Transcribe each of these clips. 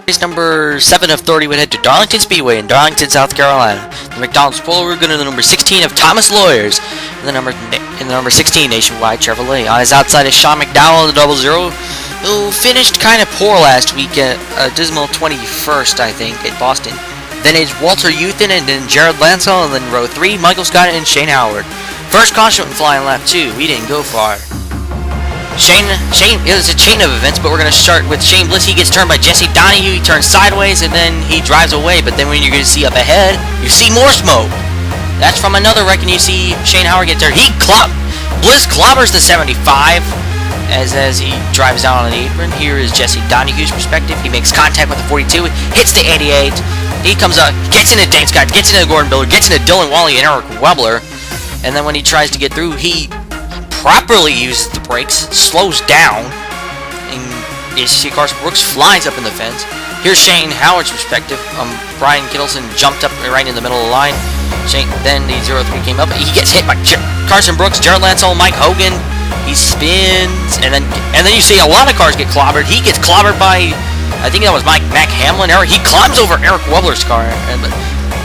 Race number 7 of 30 would head to Darlington Speedway in Darlington, South Carolina. The McDonald spoiler would go to the number 16 of Thomas Lawyers in the number 16 Nationwide Chevrolet. On his outside is Sean McDowell in the 00, who finished kind of poor last week at a dismal 21st, I think, at Boston. Then it's Walter Youthen and then Jared Lansell, and then row 3, Michael Scott and Shane Howard. First caution went flying lap 2. We didn't go far. Shane, it was a chain of events, but we're going to start with Shane Bliss. He gets turned by Jesse Donahue. He turns sideways, and then he drives away. But then when you're going to see up ahead, you see more smoke. That's from another wreck, and you see Shane Howard get there. Bliss clobbers the 75 as he drives down on the apron. Here is Jesse Donahue's perspective. He makes contact with the 42, hits the 88. He comes up, gets into Dane Scott, gets into Gordon Biller, gets into Dylan Wally and Eric Webler. And then when he tries to get through, he properly uses the brakes, slows down, and you see Carson Brooks flies up in the fence. Here's Shane Howard's perspective. Brian Kittleson jumped up right in the middle of the line. Then the 03 came up. He gets hit by Carson Brooks, Jared Lansell, Mike Hogan. He spins, and then you see a lot of cars get clobbered. He gets clobbered by, I think that was Mac Hamlin. He climbs over Eric Webler's car.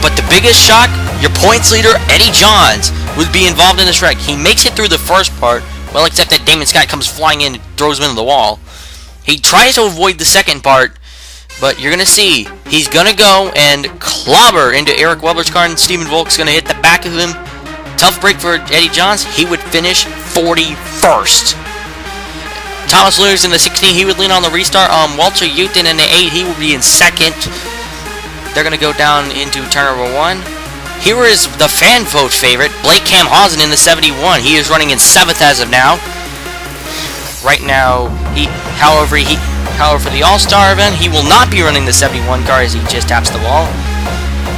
But the biggest shock, your points leader, Eddie Johns, would be involved in this wreck. He makes it through the first part, well, except that Damon Scott comes flying in and throws him into the wall. He tries to avoid the second part, but you're going to see he's going to go and clobber into Eric Webler's car, and Stephen Volk's going to hit the back of him. Tough break for Eddie Johns. He would finish 41st. Thomas Lewis in the 16, he would lean on the restart. Walter Youthen in the 8, he will be in second. They're going to go down into turn number 1. Here is the fan vote favorite, Blake Camhausen in the 71. He is running in 7th as of now. Right now, however, for the All-Star event, he will not be running the 71 car as he just taps the wall.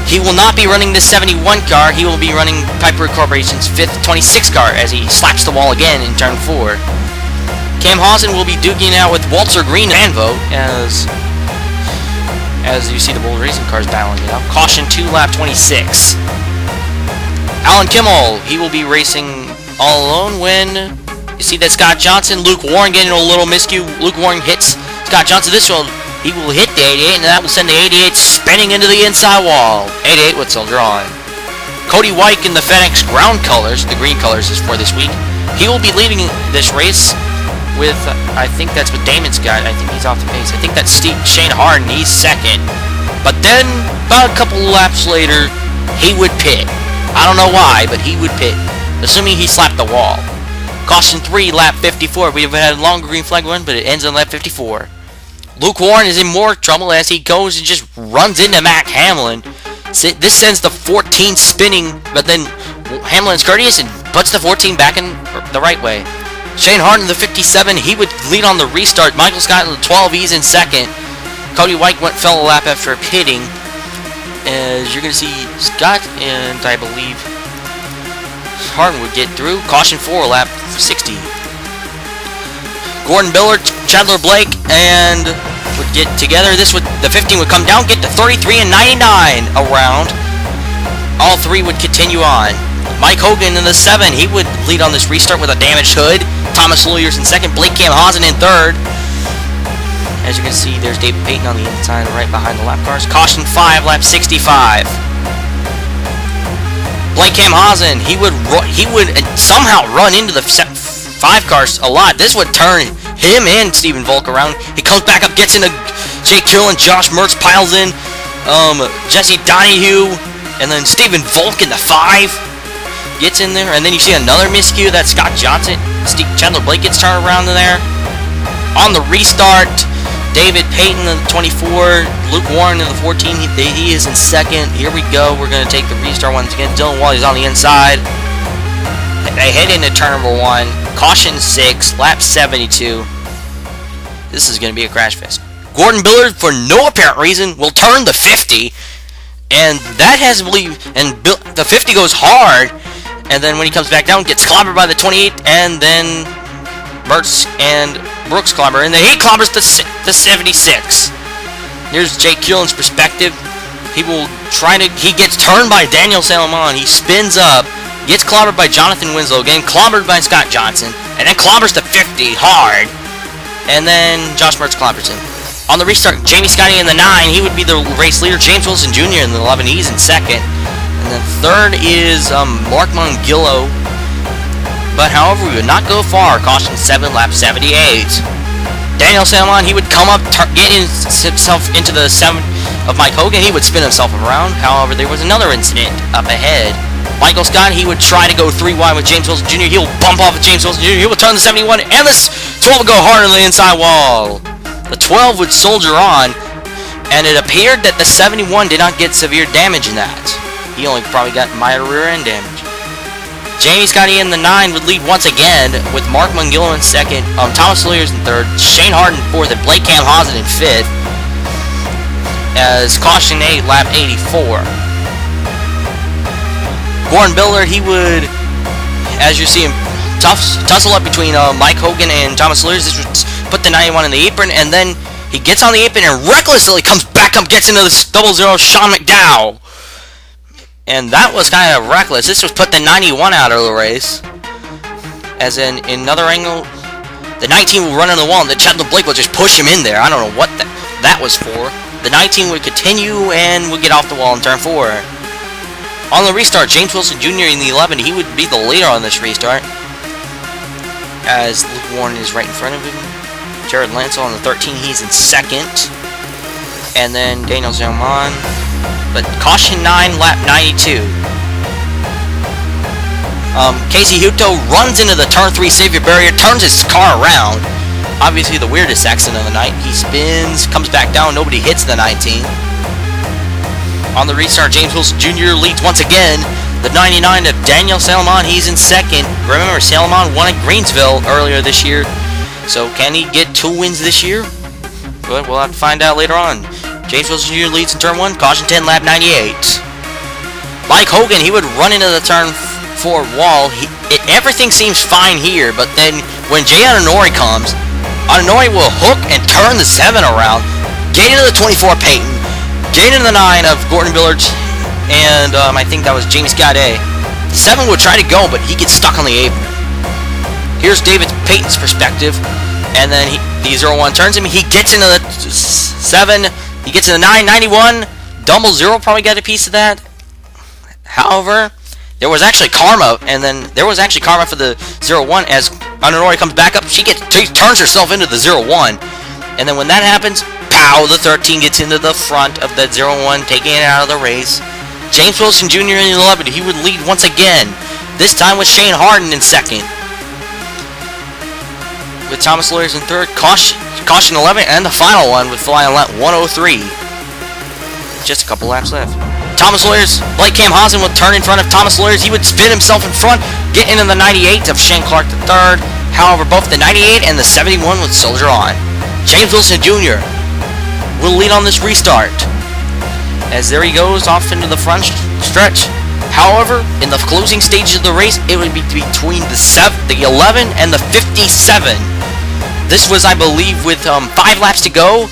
He will not be running the 71 car. He will be running Piper Corporation's 26 car as he slaps the wall again in turn 4. Camhausen will be duking out with Walter Green fan vote as you see the Bull Racing cars battling it out. Caution 2, lap 26. Alan Kimmel, he will be racing all alone when you see that Scott Johnson, Luke Warren getting a little miscue. Luke Warren hits Scott Johnson. This one, he will hit the 88, and that will send the 88 spinning into the inside wall. 88 whistle drawn. Cody White in the FedEx ground colors, the green colors is for this week. He will be leading this race with, I think that's with Damon Scott. I think he's off the pace. I think that's Shane Harden. He's second. But then, about a couple laps later, he would pit. I don't know why, but he would pit, assuming he slapped the wall. Caution 3, lap 54. We've had a longer green flag run, but it ends on lap 54. Luke Warren is in more trouble as he goes and just runs into Mac Hamlin. This sends the 14 spinning, but then Hamlin's courteous and puts the 14 back in the right way. Shane Harden, the 57, he would lead on the restart. Michael Scott in the 12, he's in second. Cody White fell a lap after pitting. As you're going to see Scott and I believe Harden would get through. Caution 4, lap 60. Gordon Biller, Chandler Blake, and would get together. The 15 would come down, get to 33 and 99 around. All three would continue on. Mike Hogan in the 7, he would lead on this restart with a damaged hood. Thomas Lawyers in second, Blake Camhausen in third. As you can see, there's David Payton on the inside right behind the lap cars. Caution 5, lap 65. Blake Camhausen, he would somehow run into the 5 cars a lot. This would turn him and Stephen Volk around. He comes back up, gets into Jake Kill, and Josh Mertz piles in Jesse Donahue, and then Stephen Volk in the 5. Gets in there, and then you see another miscue. That's Scott Johnson. Chandler Blake gets turned around in there. On the restart, David Payton in the 24, Luke Warren in the 14. He is in second. Here we go. We're going to take the restart once again. Dylan Wally's on the inside. They head into turn number 1. Caution 6, lap 72. This is going to be a crash fest. Gordon Billard, for no apparent reason, will turn the 50, and that has to believe. And the 50 goes hard. And then when he comes back down, gets clobbered by the 28, and then Mertz and Brooks clobber, and then he clobbers the 76. Here's Jake Keelan's perspective. He gets turned by Daniel Salomon. He spins up, gets clobbered by Jonathan Winslow, again clobbered by Scott Johnson, and then clobbers the 50 hard, and then Josh Mertz clobbers him. On the restart, Jamie Scotty in the 9, he would be the race leader. James Wilson Jr. in the 11, he's in second. And then third is Mark Mongillo. But however, we would not go far. Caution 7, lap 78. Daniel Salmon, he would come up, get himself into the 7 of Mike Hogan. He would spin himself around. However, there was another incident up ahead. Michael Scott, he would try to go 3 wide with James Wilson Jr. He will bump off of James Wilson Jr. He will turn the 71, and this 12 would go hard on the inside wall. The 12 would soldier on, and it appeared that the 71 did not get severe damage in that. He only probably got minor rear end damage. Jamie Scotty in the 9 would lead once again, with Mark Mongillo in second, Thomas Sawyers in third, Shane Harden in fourth, and Blake Camhausen in fifth, as caution 8, lap 84. Gordon Biller, he would, as you see him, tussle up between Mike Hogan and Thomas Sawyers. This would put the 91 in the apron, and then he gets on the apron and recklessly comes back up, gets into the 00 Sean McDowell. And that was kind of reckless. This was put the 91 out of the race. As in another angle, the 19 will run on the wall, and the Chandler Blake will just push him in there. I don't know what that was for. The 19 would continue and would get off the wall in turn 4. On the restart, James Wilson Jr. in the 11, he would be the leader on this restart, as Luke Warren is right in front of him. Jared Lancel on the 13, he's in second. And then Daniel Zellman. But caution 9, lap 92. Casey Hutto runs into the turn 3 savior barrier, turns his car around. Obviously the weirdest accident of the night. He spins, comes back down, nobody hits the 19. On the restart, James Wilson Jr. leads once again. The 99 of Daniel Salomon, he's in second. Remember, Salomon won at Greensville earlier this year. So can he get 2 wins this year? But we'll have to find out later on. James Wilson Jr. leads in turn 1, caution 10, lap 98. Mike Hogan, he would run into the turn 4 wall. Everything seems fine here, but then when Jay Ananori comes, Ananori will hook and turn the 7 around, get into the 24 Peyton, get into the 9 of Gordon Billard, and I think that was James Gaudet. The 7 would try to go, but he gets stuck on the apron. Here's David Payton's perspective, and then the 01 turns him. He gets into the 7, he gets into the 9, 91, Dumble 0 probably got a piece of that. However, there was actually karma, and then there was actually karma for the 01 as Ananori comes back up. She turns herself into the 01, and then when that happens, pow, the 13 gets into the front of the 01, taking it out of the race. James Wilson Jr. in the 11, he would lead once again, this time with Shane Harden in second. With Thomas Lawyers in third, caution 11, and the final one would fly on lap 103. Just a couple laps left. Thomas Lawyers, Blake Camhausen would turn in front of Thomas Lawyers. He would spin himself in front, get into the 98 of Shane Clark III. However, both the 98 and the 71 would soldier on. James Wilson Jr. will lead on this restart, as there he goes off into the front stretch. However, in the closing stages of the race, it would be between the 11 and the 57. This was, I believe, with 5 laps to go,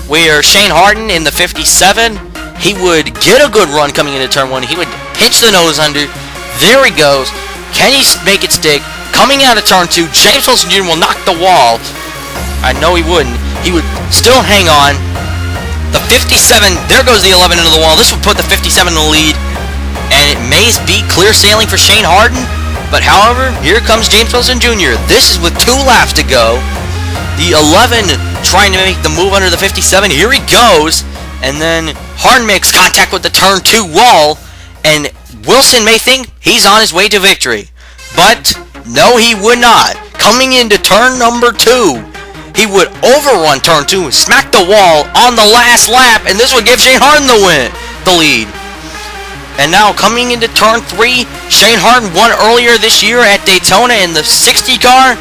where Shane Harden in the 57, he would get a good run coming into turn 1. He would pinch the nose under. There he goes. Can he make it stick? Coming out of turn 2, James Wilson Jr. will knock the wall. I know he wouldn't. He would still hang on. The 57, there goes the 11 into the wall. This would put the 57 in the lead. And it may be clear sailing for Shane Harden. But however, here comes James Wilson Jr. This is with 2 laps to go. The 11 trying to make the move under the 57. Here he goes. And then Harden makes contact with the turn 2 wall. And Wilson may think he's on his way to victory. But no, he would not. Coming into turn number 2, he would overrun turn 2, smack the wall on the last lap, and this would give Shane Harden the lead. And now coming into turn 3, Shane Harden won earlier this year at Daytona in the 60 car.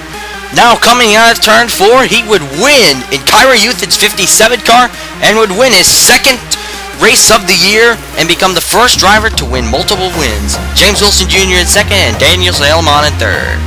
Now coming out of turn 4, he would win in Kyra Youth's 57 car and would win his 2nd race of the year and become the first driver to win multiple wins. James Wilson Jr. in 2nd and Daniel Salomon in 3rd.